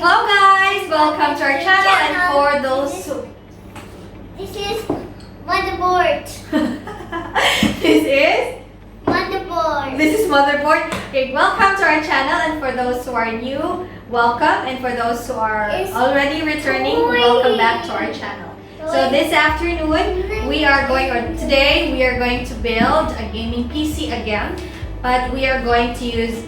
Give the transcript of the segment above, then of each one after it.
Hello guys! Welcome to our channel and for those who... This is motherboard. This is? Motherboard. This is motherboard. Okay, welcome to our channel and for those who are new, welcome. And for those who are already returning, welcome back to our channel. So this afternoon, today we are going to build a gaming PC again. But we are going to use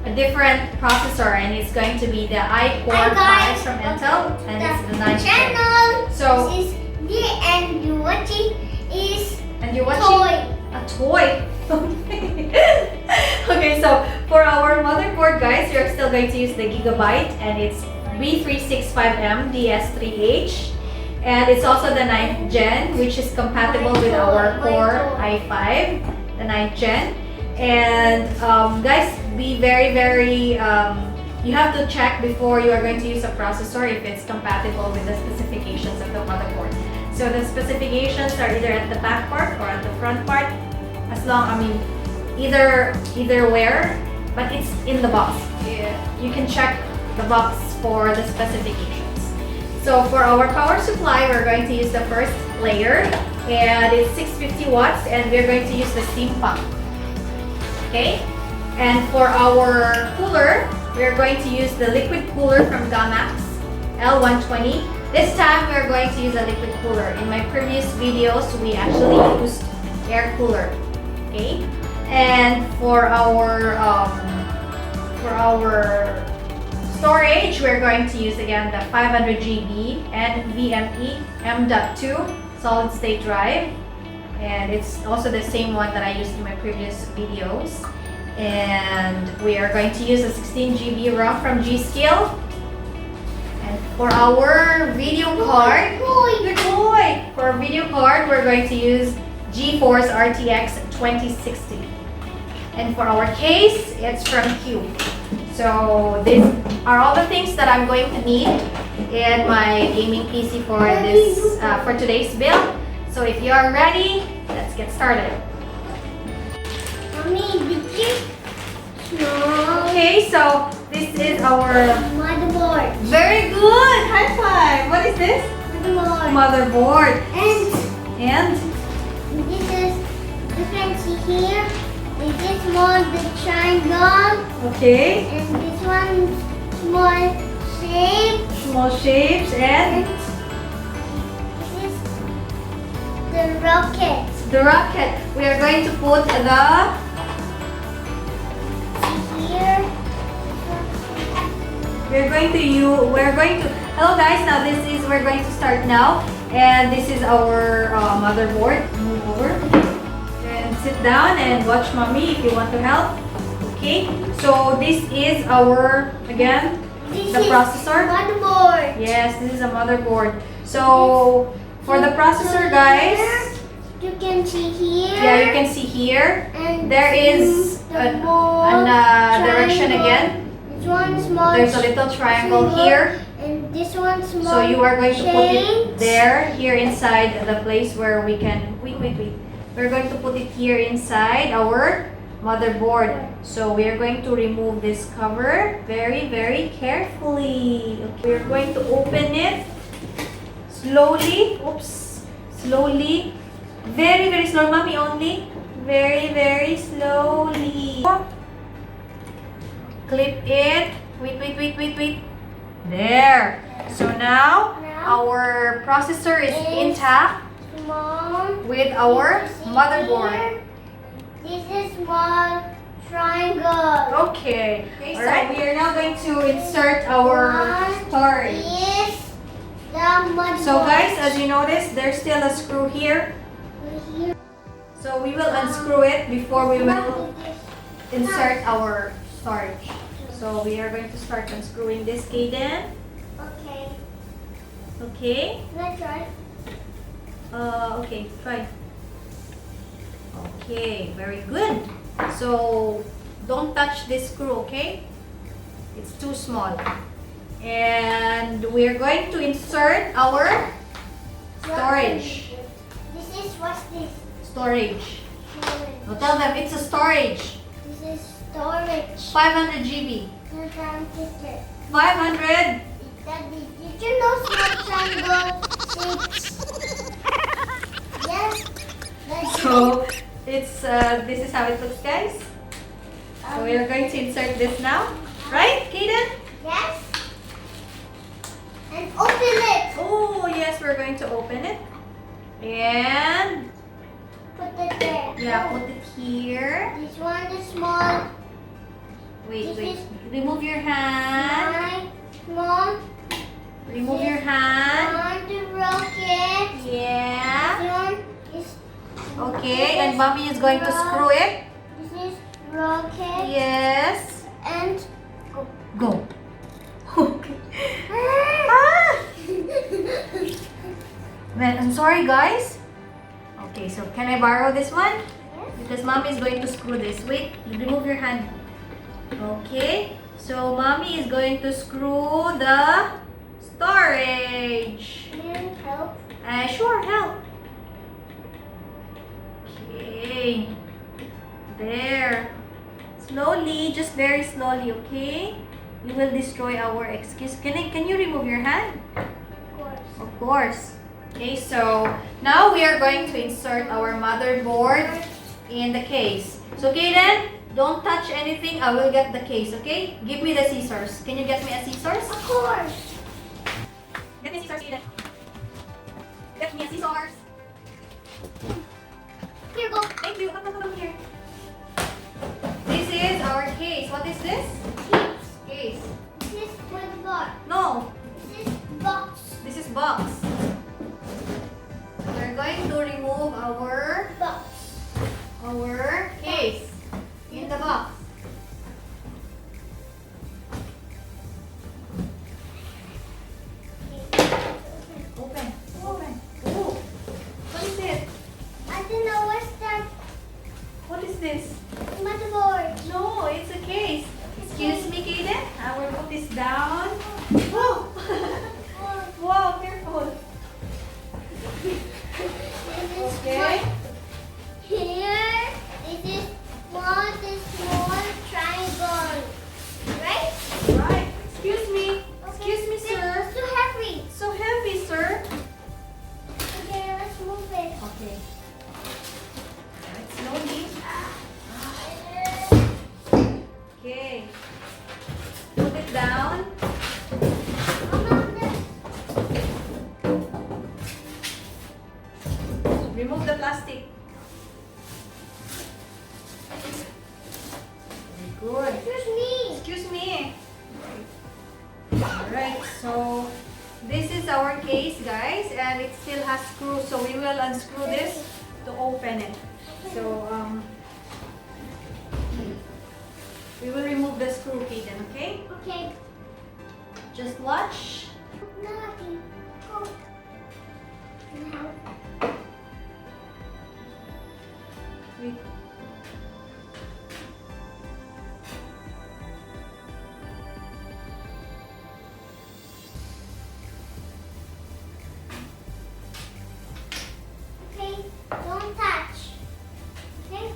a different processor, and it's going to be the i-Core 5 from Intel, and it's the 9th channel. So this is the and you're watching is and you're watching a toy. Okay, so for our motherboard, guys, you're still going to use the GIGABYTE, and it's B365M DS3H, and it's also the 9th gen, which is compatible with our Core i5, the 9th gen. And guys, be very you have to check before you are going to use a processor if it's compatible with the specifications of the motherboard. So the specifications are either at the back part or at the front part, either where, but it's in the box. You can check the box for the specifications. So for our power supply, we're going to use the first layer, and it's 650 watts, and we're going to use the steam pump. Okay, and for our cooler, we're going to use the liquid cooler from GAMMAXX L120. This time we're going to use a liquid cooler. In my previous videos, we actually used air cooler. Okay, and for our storage, we're going to use again the 500 GB NVMe M.2 solid state drive. And it's also the same one that I used in my previous videos. And we are going to use a 16 GB ROM from G.SKILL. And for our video card, for our video card, we're going to use GeForce RTX 2060. And for our case, it's from Qube. So these are all the things that I'm going to need in my gaming PC for this for today's build. So if you are ready, let's get started. Mommy, did you? No. Okay, so this is our motherboard. Very good! High five! What is this? Motherboard. And this is, you can see here, this one the triangle. Okay. And this one small shape. Small shapes and the rocket. The rocket. We are going to put the here. We're going to hello guys, now we're going to start now, and this is our motherboard. Move over and sit down and watch mommy if you want to help. Okay, so this is our the processor. Motherboard. Yes, this is a motherboard. So for the processor, guys, you can see here. Yeah, you can see here. And there is an direction again. This one small. There's a little triangle here. And this one small. So you are going to put it here inside the place where we can. Wait. We're going to put it here inside our motherboard. So we are going to remove this cover very carefully. Okay. We're going to open it slowly. Oops. Slowly. Very slow, mommy, only. Very slowly. Clip it. Wait. There. So now our processor is intact with our motherboard. This is small triangle. Okay. Alright, we are now going to insert our storage. So guys, as you notice, there's still a screw here. So we will unscrew it before we will insert our storage. So we are going to start unscrewing this, Kaden. Okay. Okay? Can I try? Okay, try. Okay, very good. So don't touch this screw, okay? It's too small. And we're going to insert our storage. What's this? Storage. No, tell them it's a storage. This is storage. 500 GB. 500. Daddy, did you know small triangle shapes? Yes. Daddy. So it's this is how it looks, guys. So we are going to insert this now, right, Kaden? Yes. And open it. Oh yes, we're going to open it and Put it there. yeah, put it here. This one is small. Wait. Remove your hand. Small. Remove your hand. On the rocket. Yeah. This one is. Okay, and mommy is going to screw it. This is rocket. Yes. And Go. Okay. Ah! Man, I'm sorry, guys. Okay, so can I borrow this one? Because mommy is going to screw this. Wait, you remove your hand. Okay, so mommy is going to screw the storage. Can you help? Sure, help. Okay. There. Slowly, just very slowly, okay? You will destroy our excuse. Can you remove your hand? Of course. Of course. Okay, so now we are going to insert our motherboard in the case. So, Kaden, don't touch anything. I will get the case, okay? Give me the scissors. Can you get me a scissors? Of course. Get me scissors, Kaden. Get me a scissors. Here, go. Thank you. Come here. This is our case. What is this? Case. This is for the bar. No, This is box. this is box. We're going to remove our case in the box. Open. Oh, what is it? I don't know what's that. What is this? Motherboard. No, it's a case. Excuse me, Kaden. I will put this down. Whoa! Wow, careful. Okay. Here, this is one small triangle. Right? Right. Excuse me. Excuse me, sir. It's too heavy. So heavy, sir. Okay, let's move it. Okay. Right, slowly. Okay. Put it down. Remove the plastic. Very good. Excuse me. Excuse me. Alright, so this is our case, guys, and it still has screws, so we will unscrew this to open it. So we will remove the screw, Kaden, okay? Okay. Just watch. Nothing. Go. Now. Wait. Okay. Don't touch. Okay.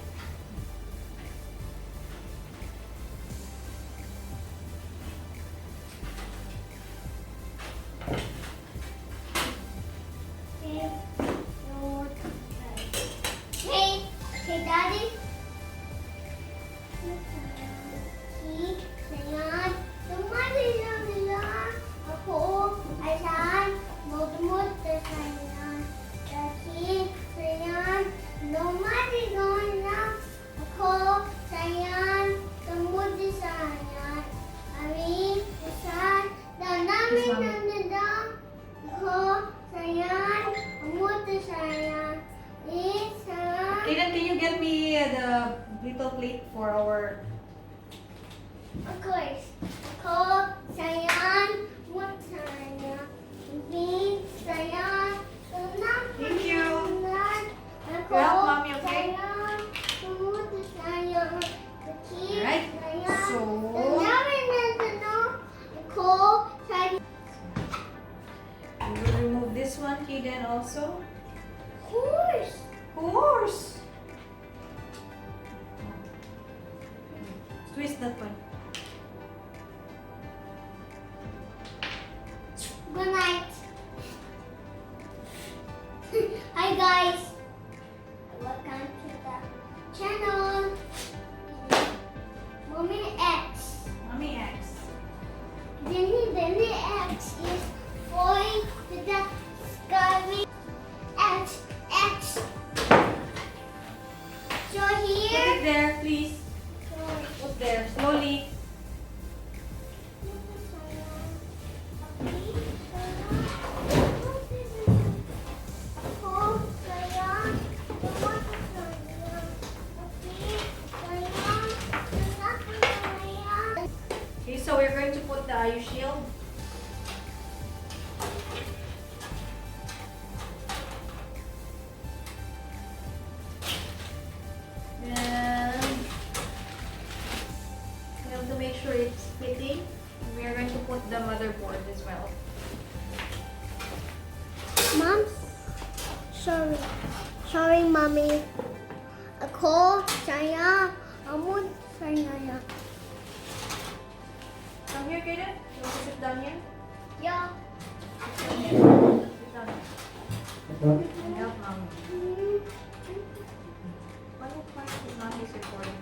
Okay. Don't touch. Okay. Okay, Daddy. Kaya, tumali lang nila ako ay saan magmut sa sayan. Kasi sayan, lumali lang ako sayan, tumut sa sayan. Amin, saan, namin na nila ako sayan, tumut sa sayan. Kaden, can you get me the little plate for our... Of course. Ako, sayan, what sayan, bin, sayan, Thank you. Ako, Help, Mommy, okay? sayan, tumut sayan, Alright, so- Ako, sayan. We will remove this one, Kaden, also. Horse. Horse! Twist that one. then the X is going to the sky. X. So Put here. it there, please. Put there, slowly. Okay, so we're going to put the IU shield. And we have to make sure it's fitting. We are going to put the motherboard as well. Mom, sorry, mommy. Ako, saya, amo, saya. Come here, Kaden. You want to sit down here? Yeah. Sit down here. Sit down here. And help mommy. Why is mommy's recording?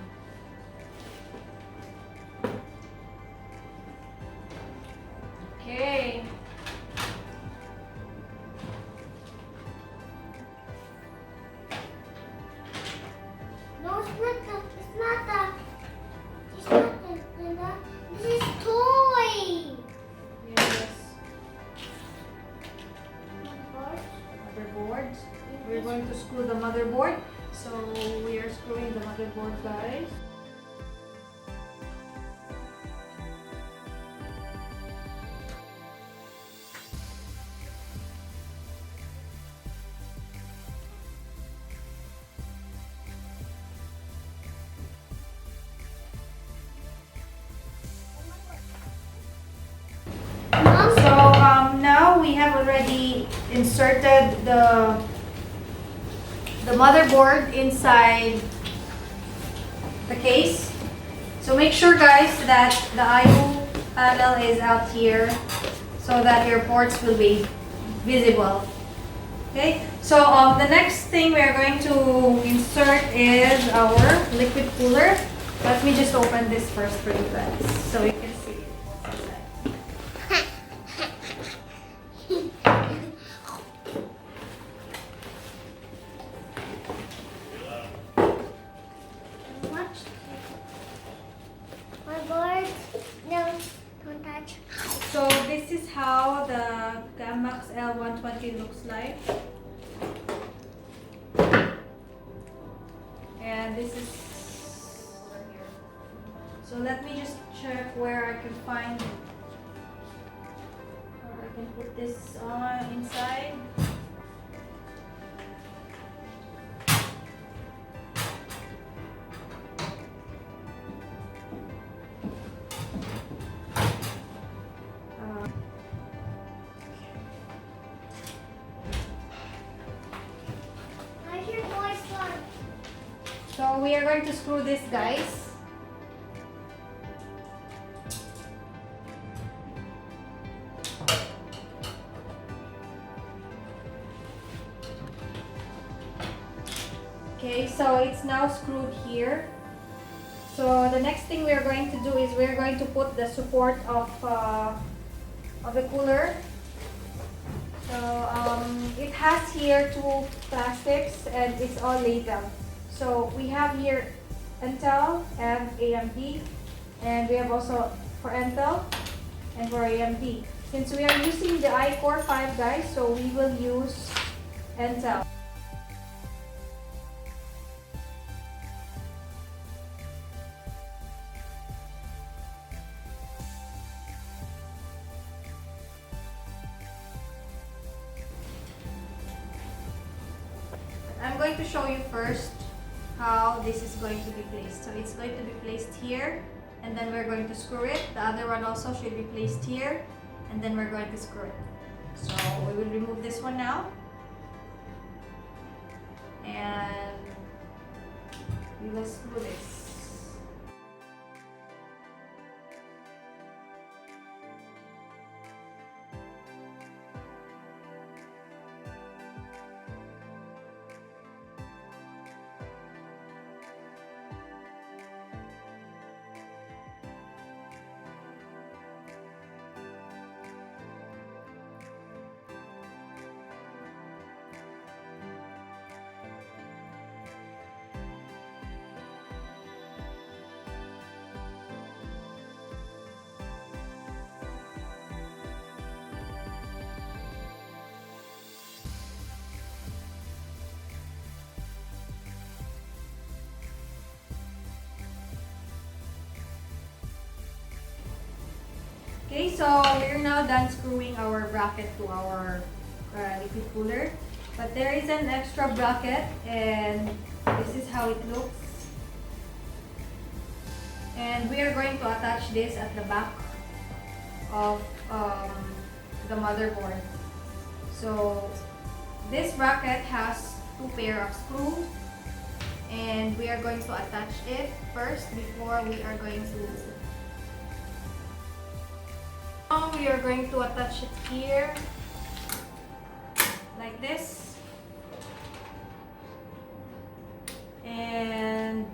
Okay. No, it's not that. This is toy. Yes. Motherboard. We're going to screw the motherboard. So we are screwing the motherboard, guys. Mom, So now we have already inserted the motherboard inside the case. So make sure, guys, that the IO panel is out here so that your ports will be visible. Okay, so the next thing we are going to insert is our liquid cooler. Let me just open this first for you guys so you can see what's inside. watch. My board. No, don't touch. So this is how the GAMMAXX L120 looks like. And this is over here. So let me just check where I can find, or I can put this on inside. Where's your boy's one? So we are going to screw this, guys. Okay, so it's now screwed here. So the next thing we are going to do is we are going to put the support of the cooler. So it has here two plastics and it's all laid down. So we have here Intel and AMD, and we have also for Intel and for AMD. Since we are using the iCore 5, guys, so we will use Intel. I'm going to show you first how this is going to be placed. So it's going to be placed here, and then we're going to screw it. The other one also should be placed here, and then we're going to screw it. So we will remove this one now, and we will screw this. Okay, so we're now done screwing our bracket to our liquid cooler. But there is an extra bracket, and this is how it looks. And we are going to attach this at the back of the motherboard. So this bracket has 2 pair of screws, and we are going to attach it first before we are going to. Now we are going to attach it here like this, and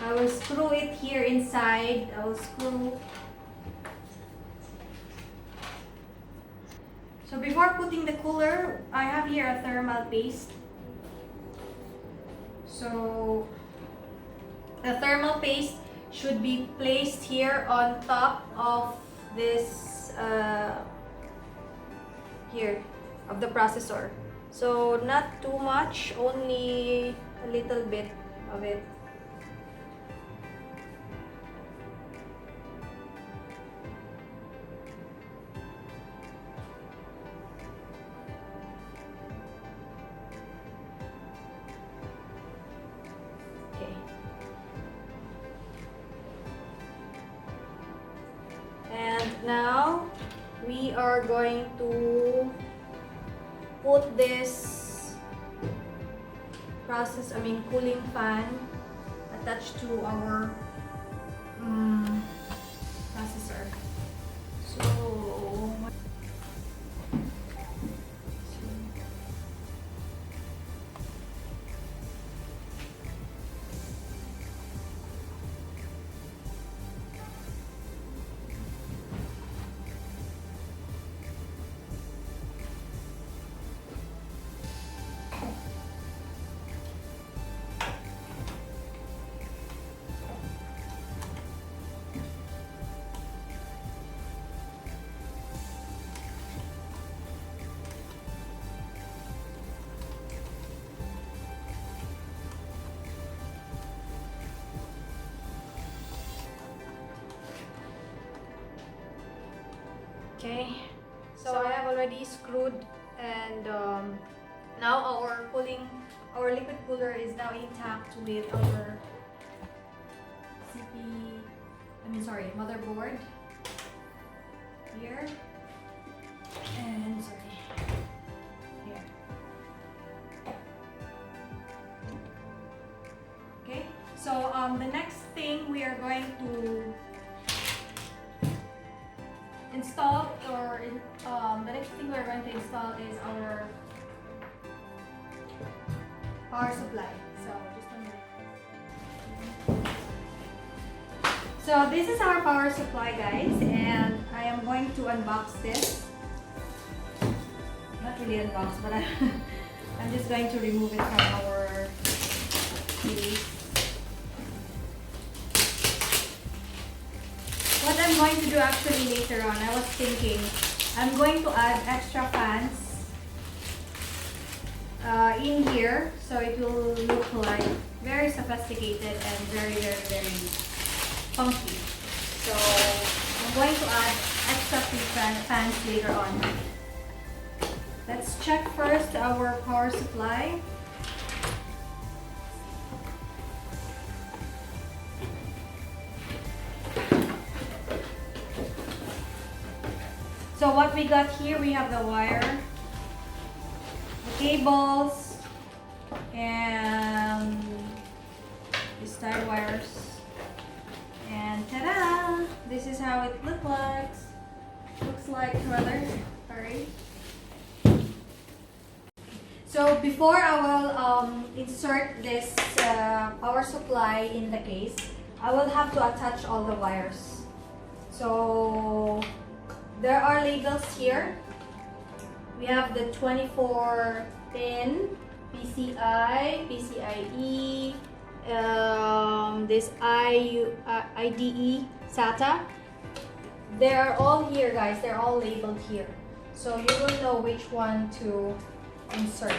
I will screw it here inside. I will screw. So before putting the cooler, I have here a thermal paste. So the thermal paste should be placed here on top of this here of the processor. So not too much, only a little bit of it. Okay. And now we are going to put this cooling fan attached to our processor. Okay, so I have already screwed, and now our liquid cooler is now intact with our motherboard here, and here. Okay, so the next thing we are going to install, the next thing we're going to install is our power supply. So just a minute. So this is our power supply, guys, and I am going to unbox this. Not really unbox, but I'm just going to remove it from our case. What I'm going to do actually later on, I was thinking, I'm going to add extra fans in here, so it will look like very sophisticated and very, very, very funky. So I'm going to add extra fans later on. Let's check first our power supply. So what we got here, we have the wire, the cables, and these tie wires. And ta-da! This is how it looks like. Sorry. So before I will insert this power supply in the case, I will have to attach all the wires. So there are labels here. We have the 24-pin PCI, PCIe, this IDE SATA. They are all here, guys. They're all labeled here. So you will know which one to insert.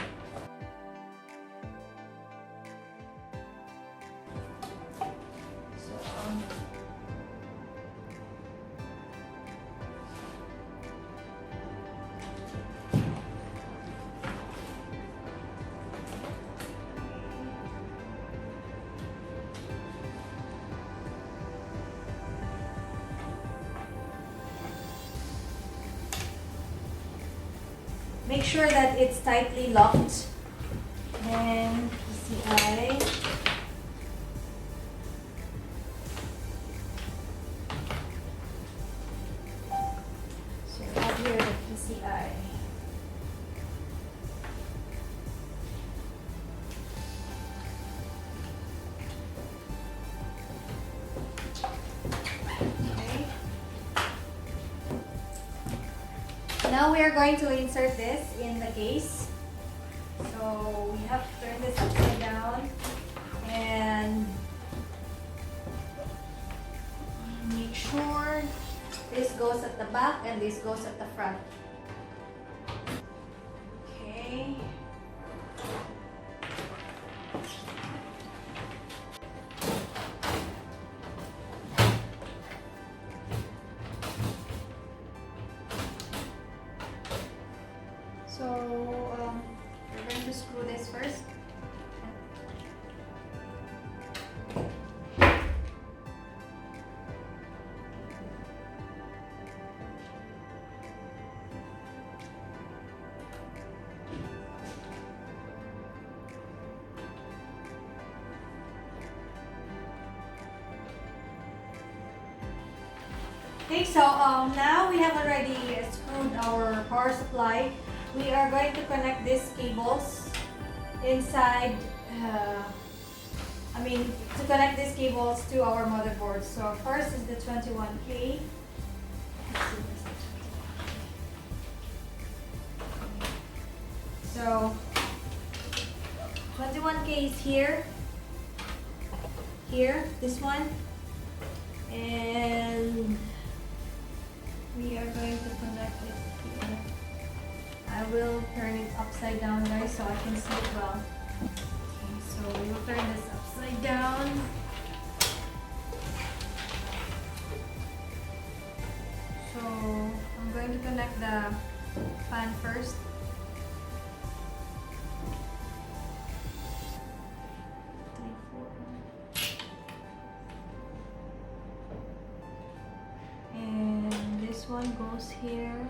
make sure that it's tightly locked. And PCI. So I have here the PCI. Okay. Now we are going to insert this in the case. So we have to turn this upside down and make sure this goes at the back and this goes at the front. Okay. So we're going to screw this first. Okay, so now we have already screwed our power supply. We are going to connect these cables inside, to connect these cables to our motherboard. So first is the 21K. Let's see, where's the 21K? So 21K is here, this one. And we are going to connect it here. I will turn it upside down, guys, so I can see it well. Okay, so we will turn this upside down. So I'm going to connect the fan first. And this one goes here.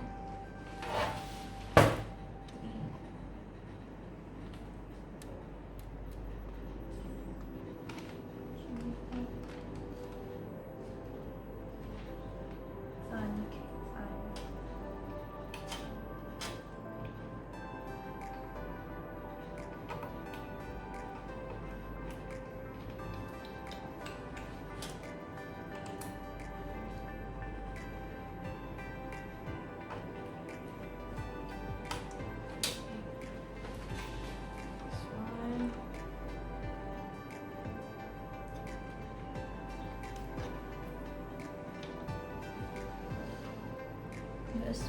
USB.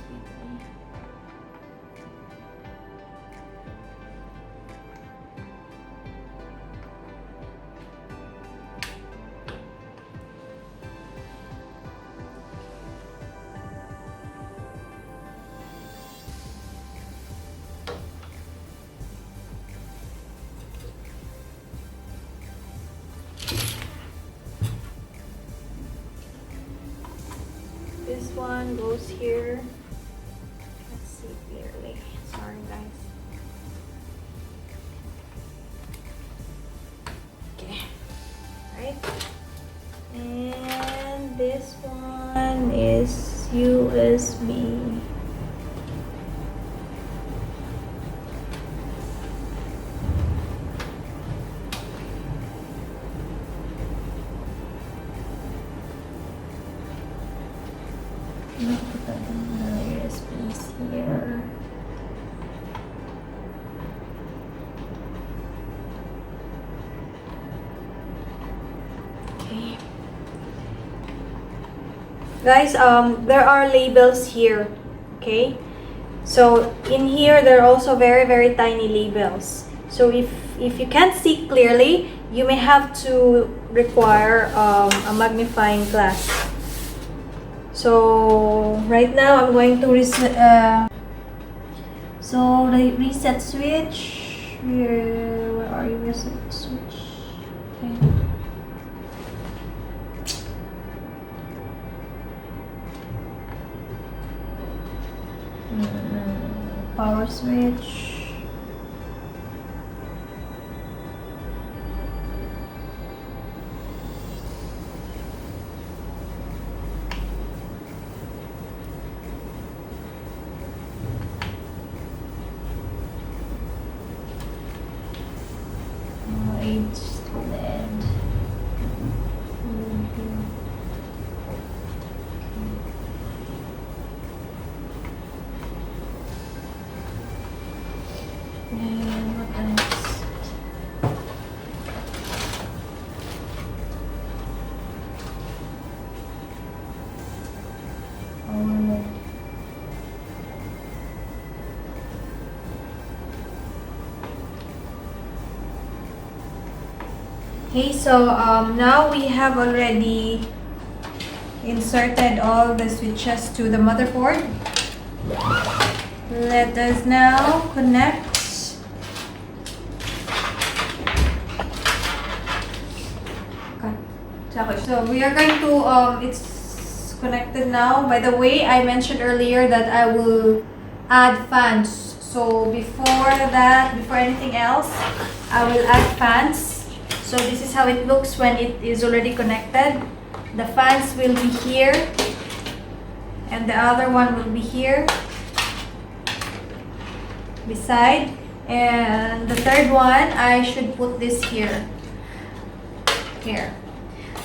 This one goes here. Let's see clearly. Sorry, guys. Okay. Right. And this one is USB. I'll put the USBs here. Okay. Guys, there are labels here. Okay. So in here, there are also very, very tiny labels. So if you can't see clearly, you may have to require a magnifying glass. So right now I'm going to reset. So the reset switch. Where are you? Reset switch. Okay. power switch. Okay, so now we have already inserted all the switches to the motherboard. Let us now connect. Okay. So we are going to, it's connected now. By the way, I mentioned earlier that I will add fans. So before that, before anything else, I will add fans. So this is how it looks when it is already connected. The fans will be here and the other one will be here beside, and the third one I should put this here.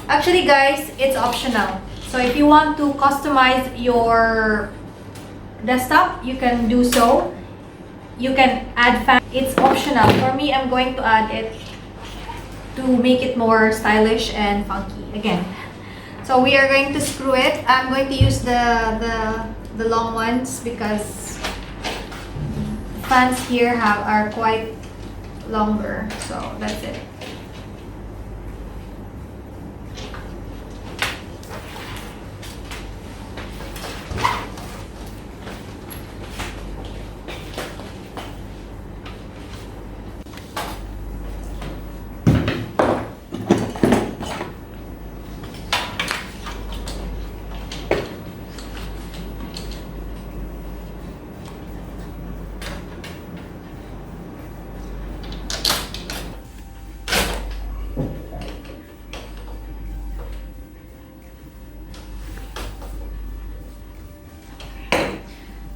Actually guys, it's optional. So if you want to customize your desktop, you can do so. You can add fan. It's optional. For me, I'm going to add it to make it more stylish and funky again. So we are going to screw it. I'm going to use the long ones because fans here are quite longer. So that's it.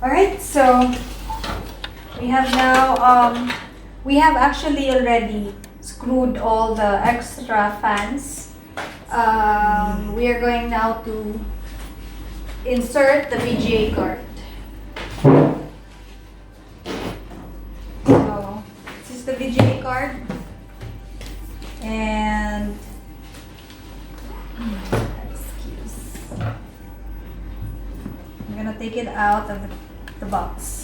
Alright, so we have now, we have actually already screwed all the extra fans. We are going now to insert the VGA card. So this is the VGA card, and I'm gonna take it out of the box.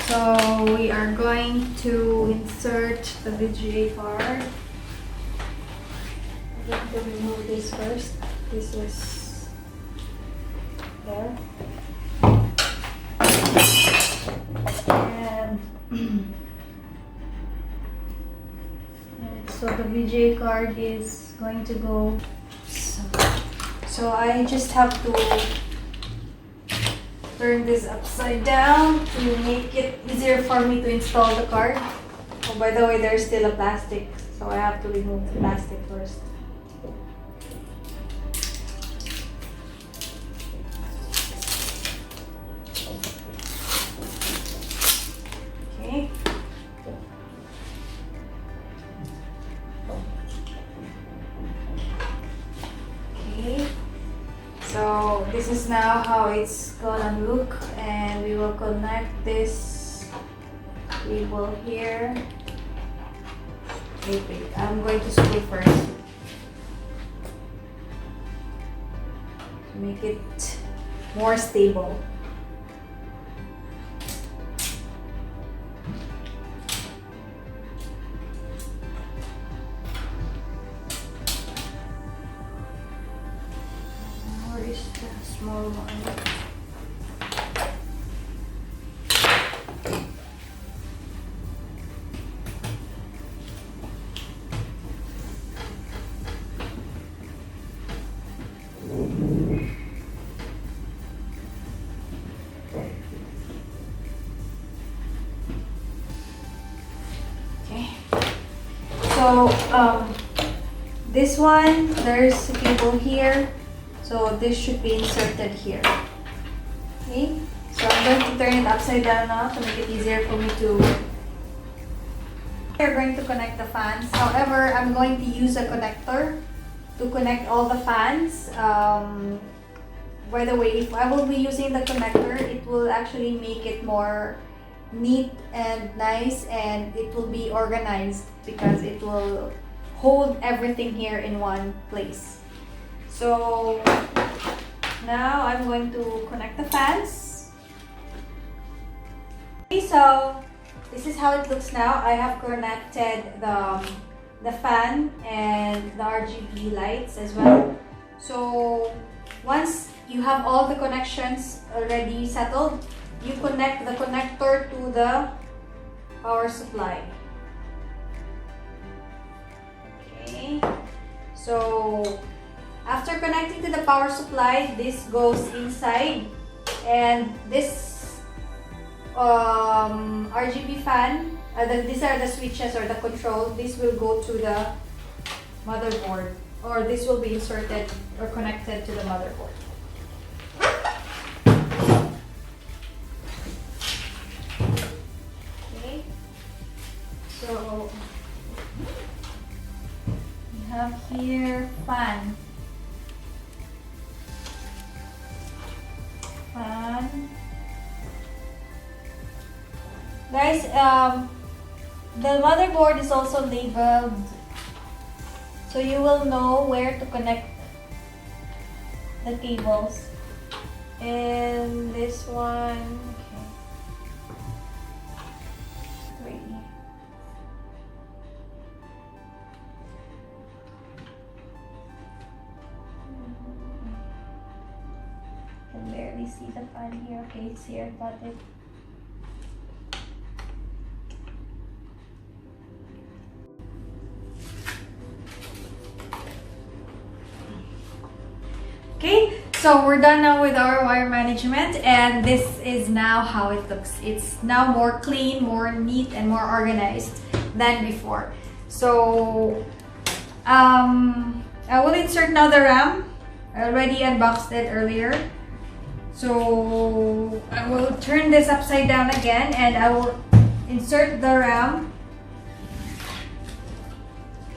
So we are going to insert the VGA card. I'm going to remove this first. This is there. And so the VGA card is going to go. So I just have to turn this upside down to make it easier for me to install the card. Oh, by the way, there's still a plastic, so I have to remove the plastic first. Okay. So this is now how it's gonna look, and we will connect this cable here. Wait, I'm going to screw first to make it more stable. Where is the small one? So this one, there's a cable here, so this should be inserted here. Okay, so I'm going to turn it upside down now to make it easier for me to. We're going to connect the fans. However, I'm going to use a connector to connect all the fans. By the way, if I will be using the connector, it will actually make it more neat and nice, and it will be organized because it will hold everything here in one place. So now I'm going to connect the fans. Okay, so this is how it looks now. I have connected the fan and the RGB lights as well. So once you have all the connections already settled, you connect the connector to the power supply. Okay, so after connecting to the power supply, this goes inside, and this RGB fan, these are the switches or the control. This will go to the motherboard, or this will be inserted or connected to the motherboard. Okay, so we have here fan. Guys, the motherboard is also labeled, so you will know where to connect the cables. And this one, okay, 3. I can barely see the fan here. Okay, it's here, got it. Okay, so we're done now with our wire management, and this is now how it looks. It's now more clean, more neat, and more organized than before. So I will insert now the RAM. I already unboxed it earlier. So I will turn this upside down again, and I will insert the RAM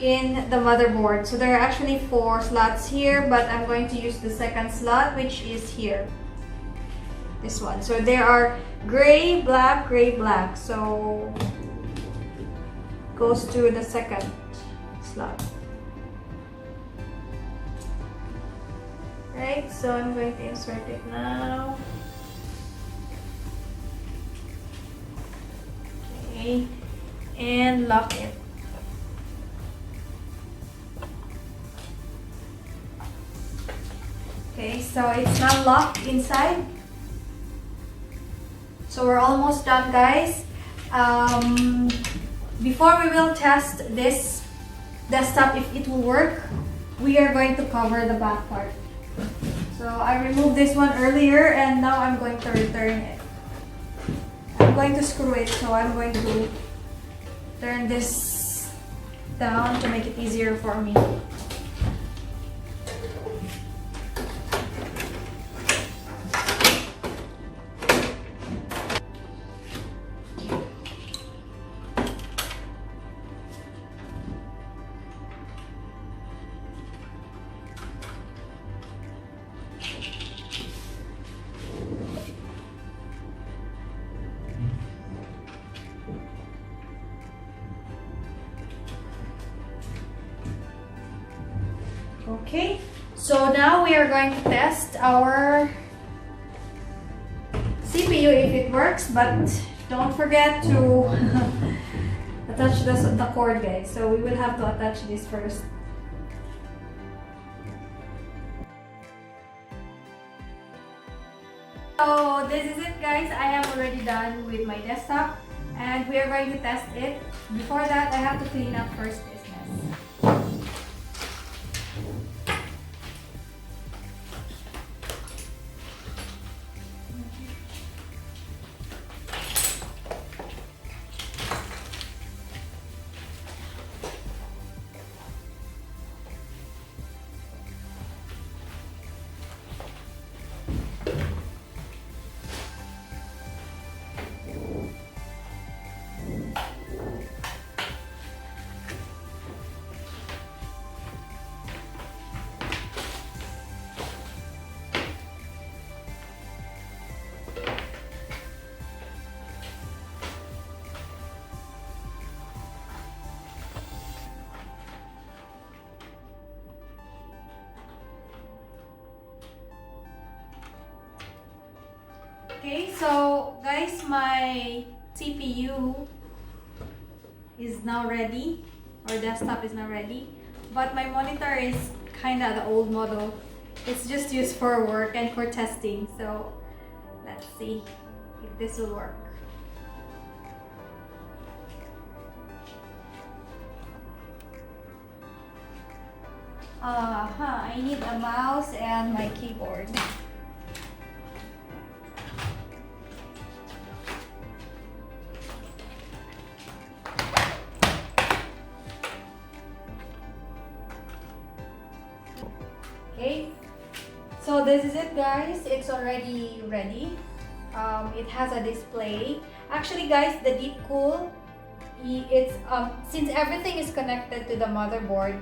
in the motherboard. So there are actually 4 slots here, but I'm going to use the second slot, which is here, this one. So there are gray, black, so goes to the second slot. Right, so I'm going to insert it now. Okay, and lock it. Okay, so it's now locked inside. So we're almost done, guys. Before we will test this desktop if it will work, we are going to cover the back part. So I removed this one earlier, and now I'm going to return it. I'm going to screw it, so I'm going to turn this down to make it easier for me. Okay, so now we are going to test our CPU if it works, but don't forget to attach the cord, guys. So we will have to attach this first. So this is it, guys. I am already done with my desktop and we are going to test it. Before that, I have to clean up first this mess. Okay, so guys, my CPU is now ready, or desktop is now ready, but my monitor is kinda the old model. It's just used for work and for testing, so let's see if this will work. I need a mouse and my keyboard. Okay, so this is it, guys. It's already ready. It has a display. Actually, guys, the DEEPCOOL, it's since everything is connected to the motherboard,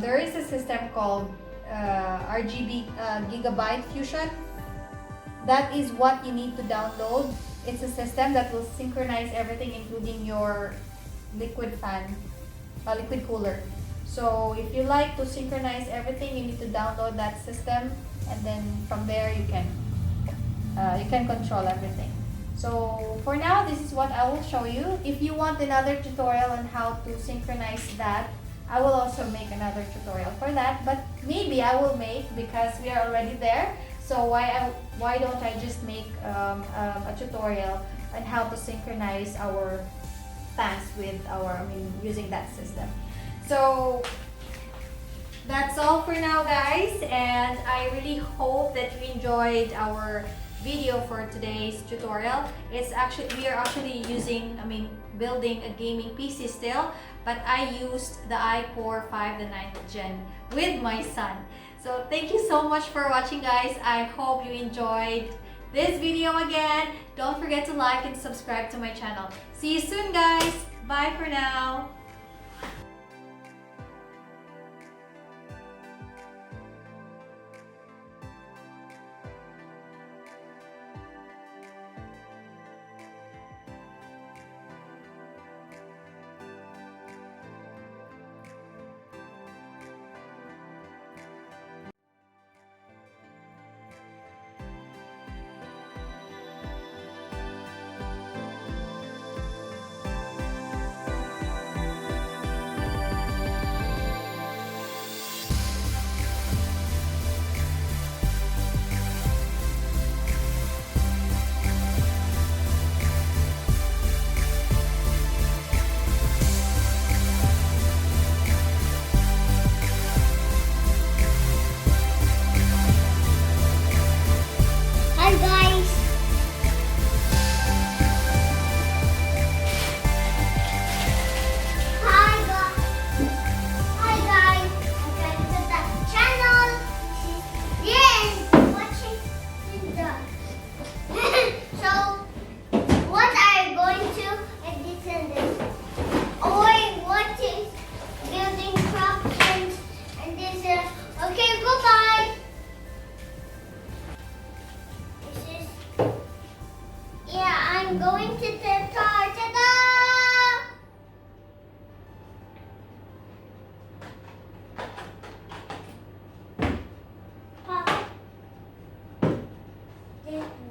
there is a system called RGB GIGABYTE Fusion. That is what you need to download. It's a system that will synchronize everything, including your liquid fan, liquid cooler. So if you like to synchronize everything, you need to download that system, and then from there you can control everything. So for now, this is what I will show you. If you want another tutorial on how to synchronize that, I will also make another tutorial for that. But maybe I will make, because we are already there. So why don't I just make a tutorial on how to synchronize our fans with using that system. So that's all for now, guys, and I really hope that you enjoyed our video for today's tutorial. We are actually building a gaming PC still, but I used the iCore 5, the 9th gen with my son. So thank you so much for watching, guys. I hope you enjoyed this video again. Don't forget to like and subscribe to my channel. See you soon, guys. Bye for now. It